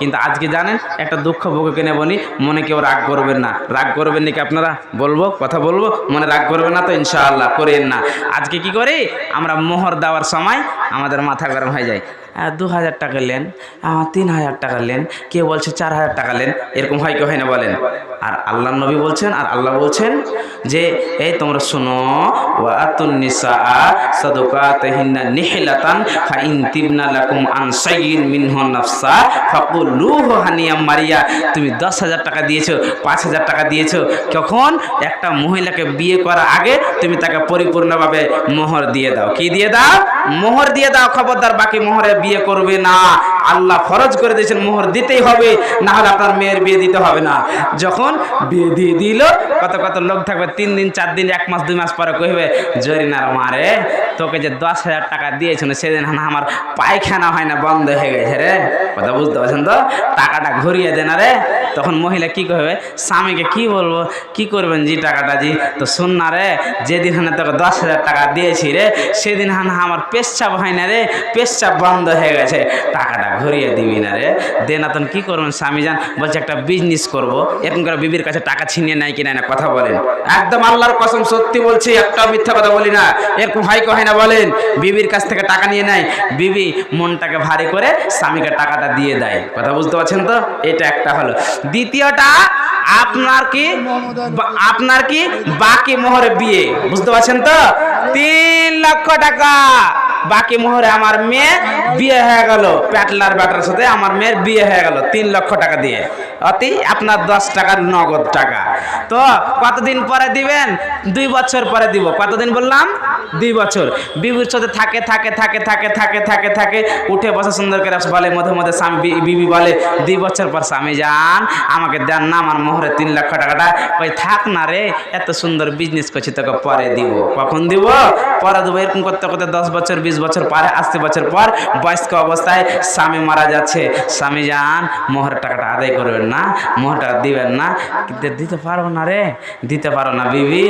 কিন্তু আজকে জানেন একটা দুঃখ ভোগকে নেবনি, মনে কেউ রাগ করবেন না। রাগ করবেন নাকি আপনারা? বলবো, কথা বলবো, মনে রাগ করবেন না তো? ইনশাআল্লাহ করেন না। আজকে কি করি আমরা, মোহর দেওয়ার সময় আমাদের মাথা গরম হয়ে যায়। 2000 টাকা নেন, 3000 টাকা নেন, কেউ বলছে 4000 টাকা নেন, এরকম হয় কেউ হয় না বলেন? আর আল্লাহ নবী বলছেন, আর আল্লাহ বলছেন যে এই তোমরা শুনো, ওয়া আতুন নিসা সাদুকাতিহিন্না নিহলাতান ফাইন তিবনা লাকুম আন শাইইন মিনহু নাফসা ফাকুলুহু হানিয়াম মারিয়া। তুমি 10,000 টাকা দিয়েছো, 5,000 টাকা দিয়েছো, কখন একটা মহিলাকে বিয়ে করার আগে তুমি তাকে পরিপূর্ণভাবে মোহর দিয়ে দাও। কি দিয়ে দাও? মোহর দিয়ে দাও। খবরদার বাকি মোহরে বিয়ে করবে না। আল্লাহ ফরজ করে দিয়েছেন মোহর দিতেই হবে, না হলে আপনার মেয়ের বিয়ে দিতে হবে না। যখন বিয়ে দিয়ে দিল, কত কত লোক থাকবে 3 দিন 4 দিন 1 মাস 2 মাস পরে কইবে, জরিনার মারে তোকে যে 10,000 টাকা দিয়েছিল সেদিন আমার পায়খানা হয় না, বন্ধ হয়ে গেছে রে। কথা বুঝতে পারছেন তো? টাকাটা ঘুরিয়ে দেন রে। তখন মহিলা কি করবে? স্বামীকে কি বলবো, কি করবেন জি টাকাটা জি? তো শুন না রে, যেদিন তোকে 10,000 টাকা দিয়েছি রে, সেদিন আমার পেচ্ছাপ হয় না রে, পেচ্ছাপ বন্ধ হয়ে গেছে, টাকাটা ঘুরিয়ে দিবি না রে। দেন তখন কি করবেন স্বামী যান? বলছে একটা বিজনেস করবো। এরকম করে বিবির কাছে টাকা ছিনিয়ে নেয় কি নেয় না? কথা বলেন। একদম আল্লাহর কসম সত্যি বলছি, একটা মিথ্যা কথা বলি না। এরকম হয় কি হয় না বলেন? বিবির কাছ থেকে টাকা নিয়ে নেয়, বিবি মনটাকে ভারী করে স্বামীকে টাকাটা দিয়ে দেয়। কথা বুঝতে পারছেন তো? এটা একটা হলো। দ্বিতীয়টা, আপনার কি বাকি মোহরে বিয়ে, বুঝতে পারছেন তো? 3 লক্ষ টাকা বাকি মোহরে আমার মেয়ে বিয়ে হয়ে গেল, প্যাটলার ব্যাটার সাথে আমার মেয়ের বিয়ে হয়ে গেল 3 লক্ষ টাকা দিয়ে। অতি আপনার 10 টাকার নগদ টাকা। তো কতদিন পরে দিবেন? 2 বছর পরে দিব। কতদিন বললাম? 2 বছর। বিবির সাথে থাকে থাকে থাকে থাকে থাকে থাকে থাকে উঠে বসে সুন্দর করে বলে, মধ্যে মধ্যে স্বামী বিবি বলে 2 বছর পর, স্বামী যান আমাকে দেন না আমার মোহরে 3 লক্ষ টাকাটা। ওই থাক না রে, এত সুন্দর বিজনেস করছি, তোকে পরে দিব। কখন দিব? পরে দেবো। এরকম করতে করতে 10 বছর 20 বছর পরে, 80 বছর পর বয়স্ক অবস্থায় স্বামী মারা যাচ্ছে। স্বামী যান মোহরের টাকাটা আদায় করবেন না, মোহর টাকা দিবেন না? কিন্তু দিতে পারবো না রে। দিতে পারো না বিবি,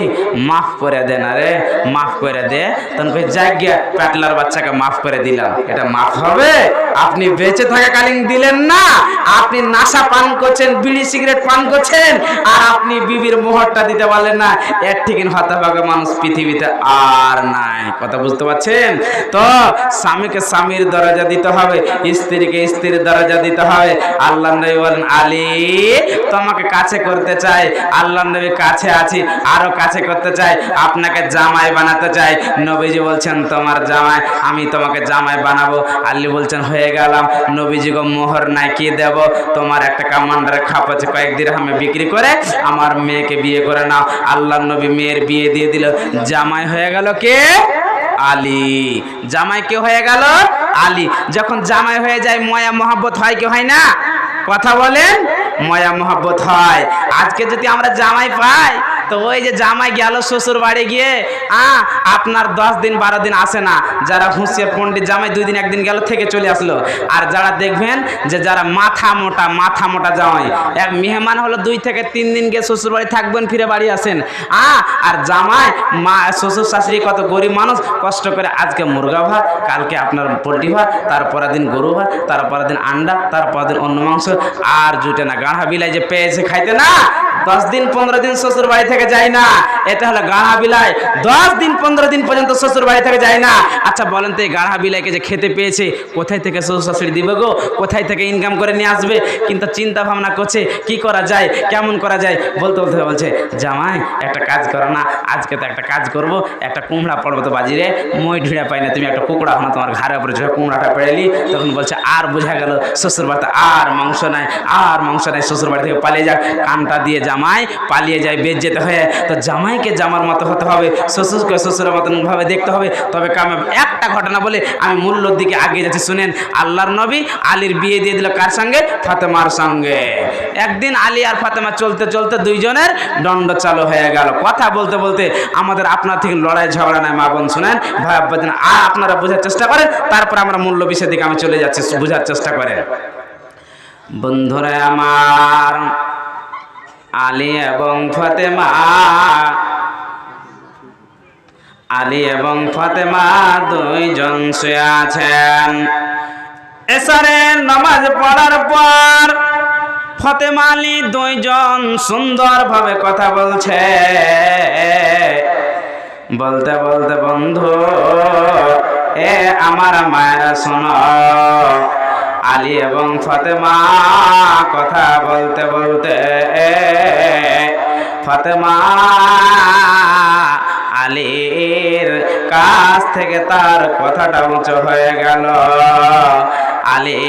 মাফ করে দে না রে, মাফ করে দে। তখন কই যাই গিয়া প্যাটলার বাচ্চাকে মাফ করে দিলাম। এটা মাফ হবে? আপনি বেঁচে থাকাকালীন দিলেন না, আপনি নাশা পান করছেন, বিড়ি সিগারেট পান করছেন, আর আপনি বিবির মোহরটা দিতে পারলেন না। এর ঠিক হতভাগা মানুষ পৃথিবীতে আর নাই। কথা বুঝতে পারছেন তো? স্বামীকে স্বামীর দরজা দিতে হবে, স্ত্রীকে স্ত্রীর দরজা দিতে হবে। আল্লাহ নবী বলেন, আলী তোমাকে কাছে করতে চাই। আল্লাহ নবী কাছে আছি, আরো কাছে করতে চাই, আপনাকে জামাই বানাতে চাই। নবীজি বলছেন তোমার জামাই, আমি তোমাকে জামাই বানাবো। আলী বলছেন হয়ে গেলাম। নবীজি গো মোহর নাই, কি দেব? তোমার একটা কামান্ডারের খাপ আছে, কয়েক দিরহামে বিক্রি করে আমার মেয়েকে বিয়ে করে নাও। আল্লাহ নবী মেয়ের বিয়ে দিয়ে দিল। জামাই হয়ে গেল কে? আলী। জামাই কে হয়ে গেল? আলী। যখন জামাই হয়ে যায় মায়া মহব্বত হয় কি হয় না? কথা বলেন। মায়া মহব্বত হয়। আজকে যদি আমরা জামাই পাই, তো ওই যে জামাই গেল শ্বশুর বাড়ি গিয়ে আপনার 10 দিন 12 দিন আসে না। যারা হুঁশিয়ার পণ্ডিত জামাই 2 দিন 1 দিন গেল থেকে চলে আসলো। আর যারা দেখবেন যে যারা মাথা মোটা জামাই, এক মেহমান হলো 2 থেকে 3 দিন গিয়ে শ্বশুর বাড়ি থাকবেন, ফিরে বাড়ি আসেন। আর জামাই শ্বশুর শাশুড়ি কত গরিব মানুষ, কষ্ট করে আজকে মুরগা ভাত, কালকে আপনার পোলট্রি ভাত, তারপরের দিন গরু ভাত, তারপরের দিন আন্ডা, তারপরের দিন অন্য মাংস, আর জুটে না। গাঁড়া বিলাই যে পেয়েছে খাইতে না, 10 দিন 15 দিন শ্বশুর বাড়ি থেকে যায় না। এটা হলো গাঁড়া বিলাই। 10 দিন 15 দিন পর্যন্ত শ্বশুর বাড়ি থেকে যায় না। আচ্ছা বলেন তো, এই গাঁড়া বিলাইকে যে খেতে পেয়েছে, কোথায় থেকে শ্বশুর শাশুড়ি দিবে গো? কোথায় থেকে ইনকাম করে নিয়ে আসবে? কিন্তু চিন্তা ভাবনা করছে কি করা যায়, কেমন করা যায়। বলতে বলতে বলছে, জামাই একটা কাজ করো না, আজকে তো একটা কাজ করব, একটা কুমড়া পড়বো তো বাজিরে, মই ঢুঁড়া পাই না, তুমি একটা কুকুড়া হো না, তোমার ঘাড়ের উপরে কুমড়াটা পেড়েলি। তখন বলছে আর বোঝা গেল শ্বশুর বাড়িতে আর মাংস নাই, আর মাংস নাই, শ্বশুর বাড়ি থেকে পালিয়ে যাক। কানটা দিয়ে জামাই পালিয়ে যায়, বেচ যেতে হয়ে। তো জামাইকে জামার মতো হতে হবে, শ্বশুরকে শ্বশুরের মতন ভাবে দেখতে হবে, তবে কামে। একটা ঘটনা বলে আমি মূল্যর দিকে আগে যাচ্ছি, শুনেন। আল্লাহর নবী আলীর বিয়ে দিয়ে দিল কার সঙ্গে? ফাতেমার সঙ্গে। একদিন আলী আর ফাতেমা চলতে চলতে 2 জনের দণ্ড চালু হয়ে গেল। কথা বলতে বলতে আমাদের আপনার থেকে লড়াই ঝগড়া নাই, মা বোন শুনেন, ভাই আপনারা বোঝার চেষ্টা করেন, তারপর আমরা মূল্য বিষয়ের দিকে আমি চলে যাচ্ছি, বোঝার চেষ্টা করেন। বন্ধুরা আমার, আলী এবং ফাতেমা, আলী এবং ফাতেমা 2 জন শুয়ে আছেন। এশারের নামাজ পড়ার পর ফাতেমা আলী দুইজন সুন্দরভাবে কথা বলছে। বলতে বলতে বন্ধু এ আমার মায়েরা শোনো, আলী এবং ফাতেমা কথা বলতে বলতে ফাতেমা আলীর কাছ থেকে তার কথাটা উঁচু হয়ে গেল। আলী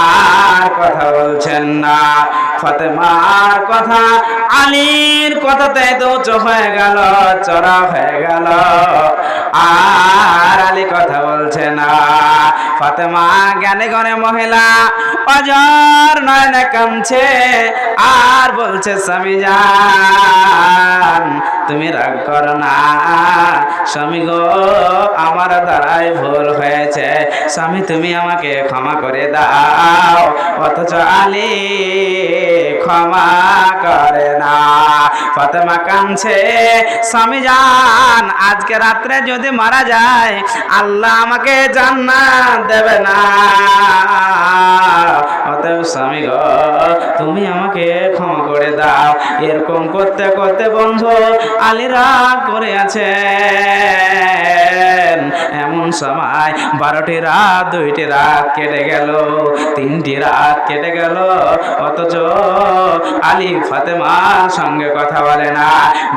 আর কথা বলছেন না, ফাতেমার কথা আলীর কথাতে তো উঁচু হয়ে গেল, চড়া হয়ে গেল, আর আলী কথা বলছে না। ফাতেমা জ্ঞানে গণে মহিলা, অজর নয়নে কাঁদছে আর বলছে স্বামী জান তুমি রাগ করো না, স্বামী গো আমার দ্বারাই ভুল হয়েছে, স্বামী তুমি আমাকে ক্ষমা করে দাও। অথচ আলী ক্ষমা করে না। ফাতেমা কাঁদছে, স্বামী জান আজকে রাত্রে যদি মারা যায় আল্লাহ আমাকে জান্নাত দেবে না, অতএব স্বামী গো তুমি আমাকে ক্ষমা করে দাও। এরকম করতে করতে বন্ধু আলী রাগ করে আছে। এমন সময় 12টি রাত, 2টি রাত কেটে গেল, 3টি রাত কেটে গেল, অথচ আলী ফাতেমার সঙ্গে কথা বলে না।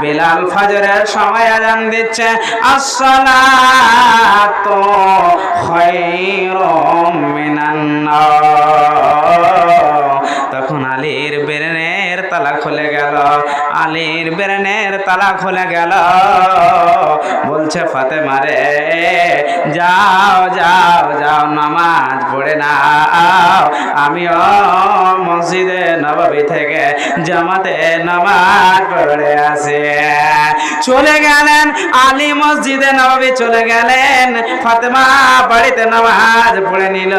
বেলাল ফজরের সময় আজান দিচ্ছে, আসসালাতু খায়রুম মিনান নার। তখন আলীর ব্রেনের তালা খুলে গেল, আলীর ব্রেনের তালা খুলে গেল। বলছে ফাতেমা রে যাও যাও যাও নামাজ পড়ে নাও, আমিও মসজিদে নববী থেকে জামাতে নামাজ পড়ে আসি। চলে গেলেন আলী মসজিদে নববী, চলে গেলেন, ফাতেমা বাড়িতে নামাজ পড়ে নিল।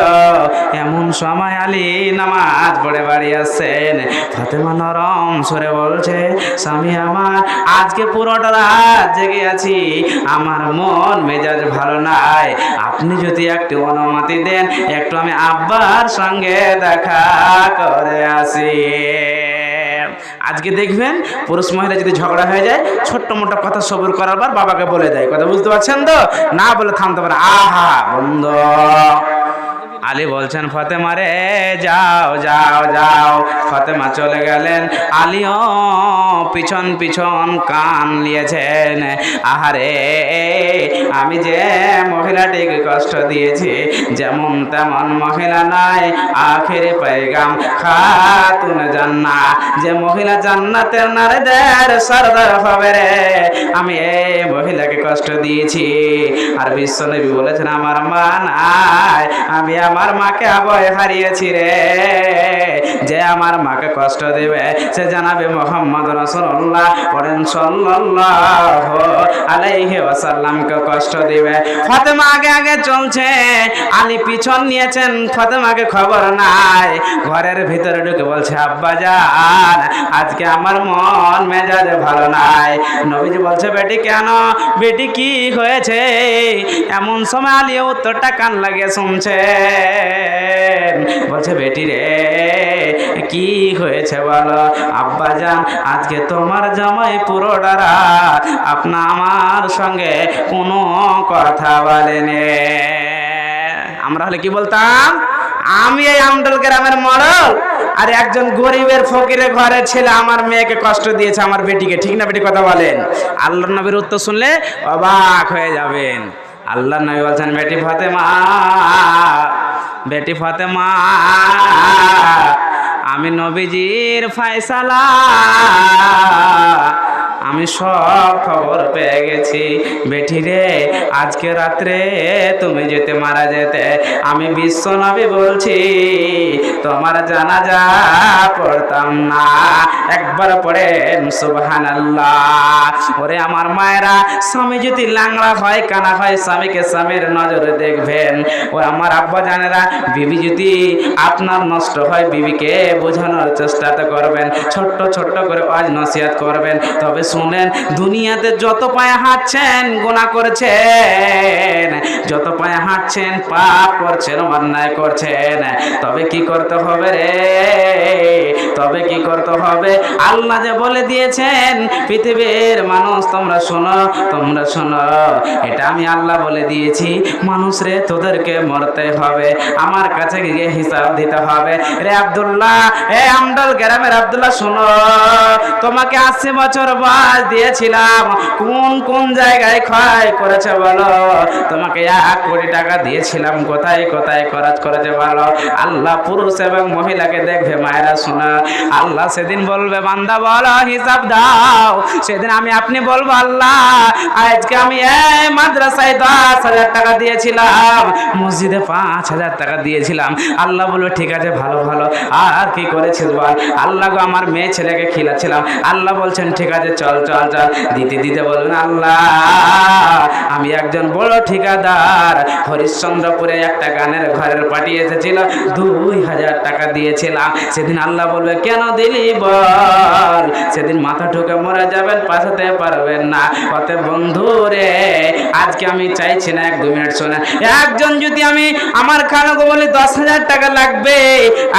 এমন সময় আলী নামাজ পড়ে বাড়ি আসছেন। ফাতেমা নরম সরে বলছে, স্বামী আমার আজকে পুরোটা রাত জেগে আছি, আমার মন মেজাজ ভালো নাই, আপনি যদি একটু অনুমতি দেন একটু আমি আব্বার সঙ্গে দেখা করে আসি। আজকে দেখবেন পুরুষ মহিলা যদি ঝগড়া হয়ে যায় ছোট্ট মোটো কথা সবুর করার পর বাবাকে বলে দেয়, কথা বুঝতে পারছেন তো? না বলে থামতে পারে, আহা বন্ধু। আলী বলছেন ফাতেমা রে যাও যাও যাও। ফাতেমা চলে গেলেন, আলীও পিছন পিছন কান নিয়েছেন। আহারে আমি যে মহিলাটিকে কষ্ট দিয়েছি যেমন তেমন মহিলা নাই, আখেরে পেগাম খাতুন জান্নাত, যে মহিলা জান্নাতের নারীদের সরদার হবে রে, আমি এই মহিলাকে কষ্ট দিয়েছি। আর বিশ্বনবী বলেছেন আমার মা নাই, আমি আমার মাকে আবয়ে হারিয়েছি রে, যে আমার মাকে কষ্ট দেবে সে জানাবে মুহাম্মদ রাসূলুল্লাহ পড়েন সাল্লাল্লাহু আলাইহি ওয়াসাল্লামকে কষ্ট দিবে। ফাতেমা আগে আগে চলছে, আলী পিছন নিয়েছেন, ফাতেমাকে খবর নাই। ঘরের ভিতরে ঢুকে বলছে আব্বা জান আজকে আমার মন মেজাজ ভালো নাই। নবীজি বলছে বেটি কেন, বেটি কি হয়েছে? এমন সময় আলী উত্তরটা কান লাগিয়ে শুনছে। বলছে বেটি রে কি হয়েছে বলো? আব্বা জান আজকে তোমার জামাই পুরোটা রাত আপনা আমার সঙ্গে কোনো কথা বলেনি। আমরা হলে কি বলতাম, আমি এই আমডল গ্রামের মডল আর একজন গরিবের ফকিরের ঘরের ছেলে আমার মেয়েকে কষ্ট দিয়েছে, আমার বেটিকে, ঠিক না বেটি? কথা বলেন। আল্লাহর নবীর উত্তর শুনলে অবাক হয়ে যাবেন। আল্লাহর নবী বলছেন বেটি ফাতেমা, বেটি ফাতেমা আমি নবীজির ফয়সালা আমি সব খবর পেয়ে গেছি। বেটি রে আজকে রাত্রে তুমি যেতে মারা যেতে, আমি বিশ্ব নবী বলছি তোমার জানাজা পড়তাম না। একবার পড়েন সুবহানাল্লাহ। ওরে আমার মায়েরা, স্বামী যদি লাংড়া হয় কানা হয় স্বামীকে স্বামীর নজরে দেখবেন। ও আমার আব্বা জানেরা, বিবি যদি আপনার নষ্ট হয় বিবিকে বোঝানোর চেষ্টা করবেন, ছোট্ট ছোট্ট করে আজ নসিহত করবেন, তবে শুনেন, দুনিয়াতে যত পায়ে হাঁটছেন গুনাহ করছেন, যত পায়ে হাঁটছেন পাপ করছেন, অন্যায় করছেন। তবে কি করতে হবে রে? তবে কি করতে হবে? আল্লাহ যে বলে দিয়েছেন, পৃথিবীর মানুষ তোমরা শোনো, তোমরা শোনো, এটা আমি আল্লাহ বলে দিয়েছি, মানুষ রে তোদেরকে মরতে হবে, আমার কাছে গিয়ে হিসাব দিতে হবে। রে আব্দুল্লাহ, এ আমডাল গ্রামের আব্দুল্লাহ শোনো, তোমাকে 80 বছর বয়স দিয়েছিলাম, কোন কোন জায়গায় ক্ষয় করেছে বলো? তোমাকে 1 কোটি টাকা দিয়েছিলাম, কোথায় কোথায় খরচ করেছে বলো? আল্লাহ পুরুষ এবং মহিলাকে দেখবে, মায়েরা শোনা, আল্লাহ সেদিন বলবে বান্দা বলো হিসাব দাও। সেদিন আপনি বলবো আল্লাহ আজকে আমি এই মাদ্রাসায় 10,000 টাকা দিয়েছিলাম, মসজিদে 5,000 টাকা দিয়েছিলাম। আল্লাহ বলবে ঠিক আছে, ভালো ভালো, আর কি করেছিস বল? আল্লাহ গো আমার মেয়ে ছেলেকে খিলাচ্ছিলাম। আল্লাহ বলছেন ঠিক আছে, চল চল চল। দিতে দিতে বলবেন আল্লাহ আমি একজন বড় ঠিকাদার, হরিশ্চন্দ্রপুরে একটা গানের ঘরের পার্টি এসেছিল, 2,000 টাকা দিয়েছিলাম। সেদিন আল্লাহ বলবে কেন দিলি বল? সেদিন মাথা ঠুকে মরে যাবেন, পাঠাতে পারবেন না। অতএব বন্ধু রে, আজকে আমি চাইছি না 1-2 মিনিট শোনা, একজন যদি আমি আমার খালাকে বলি 10,000 টাকা লাগবে,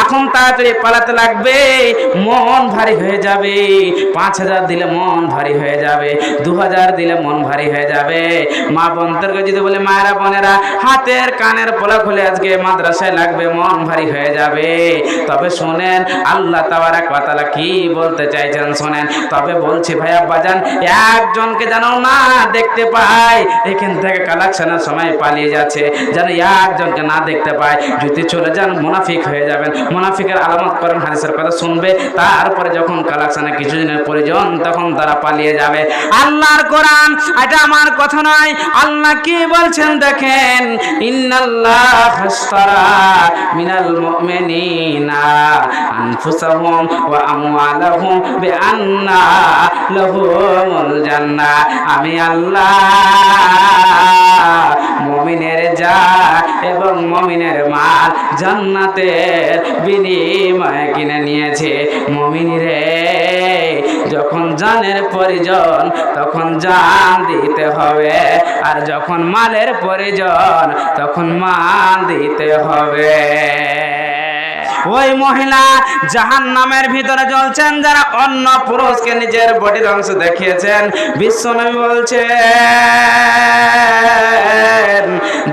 এখন তাড়াতাড়ি পালাতে লাগবে, মন ভারী হয়ে যাবে। 5,000 দিলে মন ভারী হয়ে যাবে, 2,000 দিলে মন ভারী হয়ে যাবে। মা বোনদেরকে যদি বলে মায়েরা বোনেরা হাতের কানের পলা খুলে আজকে মাদ্রাসায় লাগবে, মন ভারী হয়ে যাবে। তবে শোনেন আল্লাহ তাবারক ওয়া তাআলা কি বলতে চাইছেন শোনেন। তবে বলছি ভাই আব্বাজান, একজনকে জানো না দেখতে পাই, এখান থেকে কালেকশনের সময় পালিয়ে যাচ্ছে, যেন একজনকে না দেখতে পায়, যদি চলে যান মুনাফিক হয়ে যাবেন। মুনাফিকের আলামত করেন, হাদিসের কথা শুনবে, তারপরে যখন কালেকশনে কিছুদিনের প্রয়োজন তখন তারা পালিয়ে যাবে। আল্লাহর কোরআন, এটা আমার কথা নয়, আল্লাহ কি বলছেন দেখেন, ইন্নাল্লাহ আশতারা মিনাল মুমিনিনা আনফুসাহুম ওয়া আমওয়ালাহুম বিআন্না লাহুমুল জান্নাহ। আমি আল্লাহ মুমিনের জান এবং মুমিনের মাল জান্নাতের বিনিময়ে কিনে নিয়েছে। মুমিন রে, যখন জানের প্রয়োজন তখন জান দিতে হবে, আর যখন মালের প্রয়োজন তখন মাল দিতে হবে। ওই মহিলা জাহান্নামের ভিতরে জ্বলছেন যারা অন্য পুরুষকে নিজের বডির অংশ দেখিয়েছেন। বিশ্বনবী বলছেন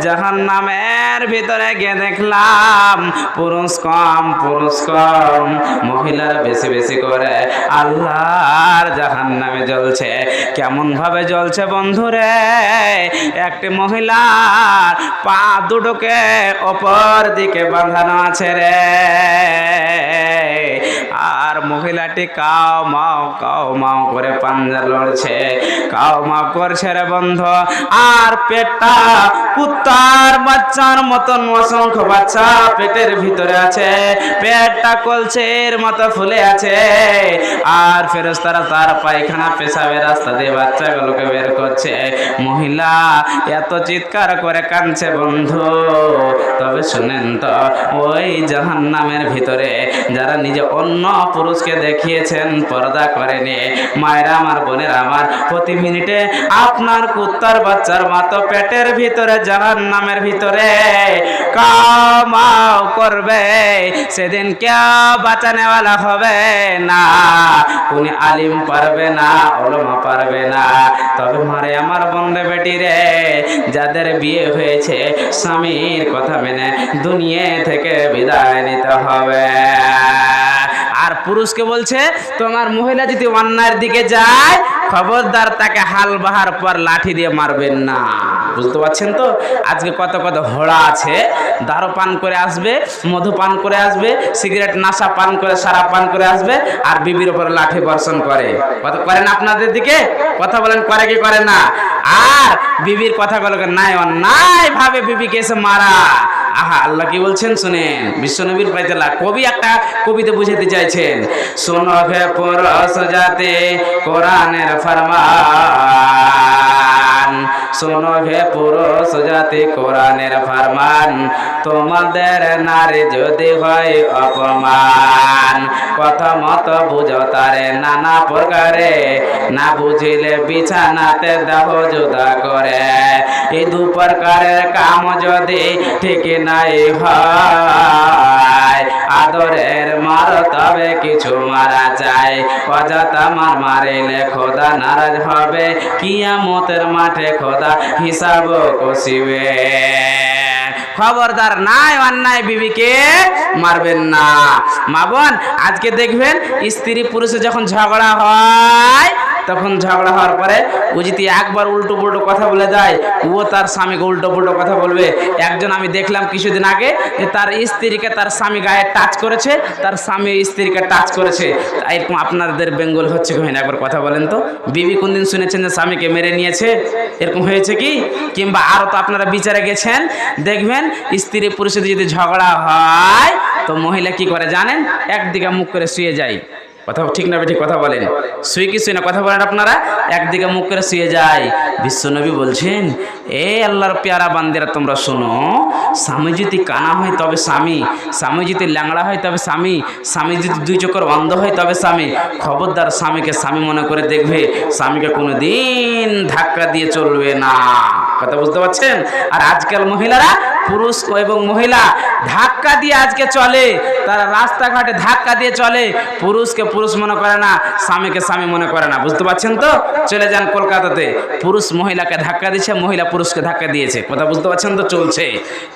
জাহান্নামের ভিতরে গিয়ে দেখলাম পুরুষ কম, পুরুষ কম, মহিলার বেশি বেশি করে আল্লাহর জাহান্নামে জ্বলছে। কেমন ভাবে জ্বলছে বন্ধুরে? একটি মহিলার পা দুটোকে অপর দিকে বাঁধানো আছে রে, আর মহিলাটি কাও মাও করে পাঞ্জা লড়ছে, কাও মাও করছে রে বন্ধু। আর পেটটা কুত্তার বাচ্চার মতন অসংখ্য বাচ্চা পেটের ভিতরে আছে, পেটটা কলসের মতো ফুলে আছে, আর ফেরেশতারা তার পায়খানা পেশাবের রাস্তা দিয়ে বাচ্চাগুলোকে বের করছে। মহিলা এত চিৎকার করে কাঁদছে বন্ধু। তবে শুনেন তো, ওই জাহান্নামের ভিতরে যারা নিজে অন্য পুরুষকে দেখিয়েছেন, পর্দা করেনি, মায়েরা আমার, বোনেরা আমার, প্রতি মিনিটে আপনার কুত্তার বাচ্চার মতো পেটের ভিতরে জাহান্নামের ভিতরে কামাও করবে। সেদিন কেউ বাঁচানেওয়ালা হবে না, উনি আলিম পারবে না, ওলামা পারবে না। তবে মারে আমার বন্ধে বেটি রে, যাদের বিয়ে হয়েছে স্বামীর কথা মেনে দুনিয়া থেকে বিদায় নিতে হবে। আর পুরুষকে বলছে তোমার মহিলা যদি অন্যায়ের দিকে যায়, খবরদার তাকে হাল বাহার পর লাঠি দিয়ে মারবেন না। বুঝতে পারছেন তো? আজকে কত কত ঘোড়া আছে, দারু পান করে আসবে, মধু পান করে আসবে, সিগারেট নাশা পান করে, সারা পান করে আসবে, আর বিবির উপর লাঠি বর্ষণ করে। কত করেন আপনাদের দিকে? কথা বলেন, করে কি করে না? আর বিবির কথাগুলোকে নাই অন্যায় ভাবে বিবিকে এসে মারা। আহা, আল্লাহ কি বলছেন শুনেন। বিশ্বনবীর পাইতেলা কবি একটা কবিতা বুঝাতে চাইছেন, শোনো হে পুরুষ জাতি কোরআনের ফরমান, শোনো হে পুরুষ জাতি কোরআনের ফরমান, তোমাদের নারী যদি হয় অপমান, কথা মতো বুঝো তারে নানা প্রকারে, না বুঝিলে বিছানাতে দেহ জুদা করে। এই দু প্রকারের কাম যদি ঠিক নাই হয়, আদরের মার তবে কিছু মারা যায়। অযথা মার মারিলে খোদা নারাজ হবে, কিয়ামতের মাঠে খোদা হিসাব কষিবে। খবরদার নাই অন্যায় বিবিকে মারবেন না। মা বোন, আজকে দেখবেন স্ত্রী পুরুষে যখন ঝগড়া হয়, তখন ঝগড়া হওয়ার পরে ও যদি একবার উল্টো পুল্টো কথা বলে যায়, ও তার স্বামীকে উল্টো পুল্টো কথা বলবে। একজন আমি দেখলাম কিছুদিন আগে যে তার স্ত্রীকে তার স্বামী গায়ে টাচ করেছে, তার স্বামী স্ত্রীকে টাচ করেছে। এরকম আপনাদের বেঙ্গল হচ্ছে কি হয় না? একবার কথা বলেন তো, বিবি কোনদিন শুনেছেন যে স্বামীকে মেরে নিয়েছে? এরকম হয়েছে কি? কিংবা আরও তো আপনারা বিচারে গেছেন, দেখবেন স্ত্রী পুরুষের যদি ঝগড়া হয় তো মহিলা কি করে জানেন? একদিকে মুখ করে শুয়ে যায়। কথা ঠিক না ঠিক কথা বলেন? শুয়ে কি শুয়ে না কথা বলেন আপনারা? একদিকে মুখ করে শুয়ে যায়। বিশ্বনবী বলছেন, এ আল্লাহর পেয়ারা বান্দিরা তোমরা শোনো, স্বামী যদি কানা হয় তবে স্বামী, স্বামী যদি ল্যাংড়া হয় তবে স্বামী, স্বামী যদি দুই চোখের অন্ধ হয় তবে স্বামী। খবরদার স্বামীকে স্বামী মনে করে দেখবে, স্বামীকে কোনো দিন ধাক্কা দিয়ে চলবে না। কথা বুঝতে পারছেন? আর আজকাল মহিলারা, পুরুষ এবং মহিলা ধাক্কা দিয়ে আজকে চলে, তারা রাস্তাঘাটে ধাক্কা দিয়ে চলে, পুরুষকে পুরুষ মনে করে না, স্বামীকে স্বামী মনে করে না। বুঝতে পারছেন তো? চলে যান কলকাতাতে, পুরুষ মহিলাকে ধাক্কা দিচ্ছে, মহিলা পুরুষকে ধাক্কা দিয়েছে। কথা বুঝতে পারছেন তো? চলছে।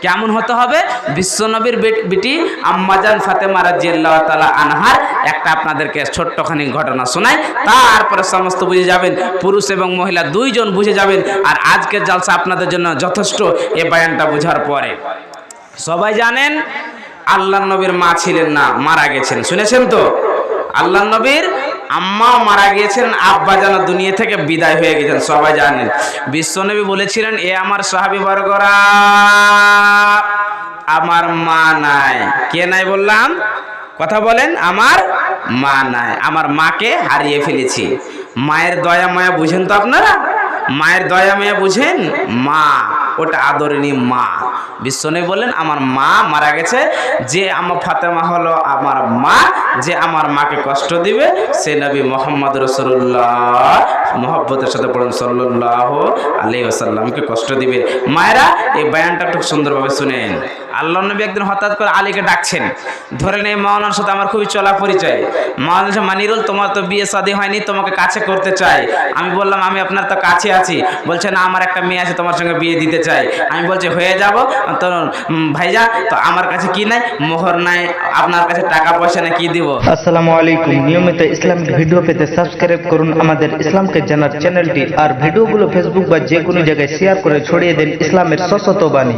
কেমন হতে হবে? বিশ্বনবীর বিটি আম্মাজান ফাতেমা রাদিয়াল্লাহু তাআলা আনহার একটা আপনাদেরকে ছোট্টখানি ঘটনা শোনাই, তারপরে সমস্ত বুঝে যাবেন, পুরুষ এবং মহিলা দুইজন বুঝে যাবেন। আর আজকের জালসা আপনাদের জন্য যথেষ্ট এ বয়ানটা বোঝার পরে। সবাই জানেন আল্লাহর নবীর মা ছিলেন না, মারা গেছেন। শুনেছেন তো? আল্লাহর নবীর আম্মা মারা গিয়েছেন, আব্বা যেন দুনিয়া থেকে বিদায় হয়ে গেছেন, সবাই জানেন। বিশ্বনবী বলেছিলেন, এ আমার সাহাবী বর্গরা, আমার মা নাই। কে নাই বললাম? কথা বলেন। আমার মা নাই, আমার মাকে হারিয়ে ফেলেছি। মায়ের দয়া মায়া বুঝেন তো আপনারা? মায়ের দয়া মায়া বুঝেন? মা, ওটা আদরিনী মা। বিশ্বনবী বললেন, আমার মা মারা গেছে, যে আমার ফাতেমা হলো আমার মা, যে আমার মাকে কষ্ট দিবে সে নবী মুহাম্মদ রাসূলুল্লাহ, মহব্বতের সাথে পড়েন সাল্লাল্লাহু আলাইহি ওয়াসাল্লামকে কষ্ট দিবে। মায়েরা, এই বয়ানটা একটু সুন্দরভাবে শুনেন। আল্লাহ নবী একদিন হঠাৎ করে আলীকে ডাকছেন, ধরে নেই মাওলানার সাথে আমার খুবই চলা পরিচয়। মাওলানা মানিরুল, তোমার তো বিয়ে শাদী হয়নি, তোমাকে কাছে করতে চাই। আমি বললাম, আমি আপনার তো কাছে আছি। বলছে, না, আমার একটা মেয়ে আছে, তোমার সঙ্গে বিয়ে দিতে চাই। আমি বলছি, হয়ে যাব তো ভাইজা, তো আমার কাছে কি নাই? মোহর নাই, আপনার কাছে টাকা পয়সা না, কি দিব? আসসালামু আলাইকুম। নিয়মিত ইসলামিক ভিডিও পেতে সাবস্ক্রাইব করুন আমাদের ইসলামকে জানার চ্যানেলটি, আর ভিডিওগুলো ফেসবুক বা যে কোনো জায়গায় শেয়ার করে ছড়িয়ে দেন ইসলামের সশত বাণী।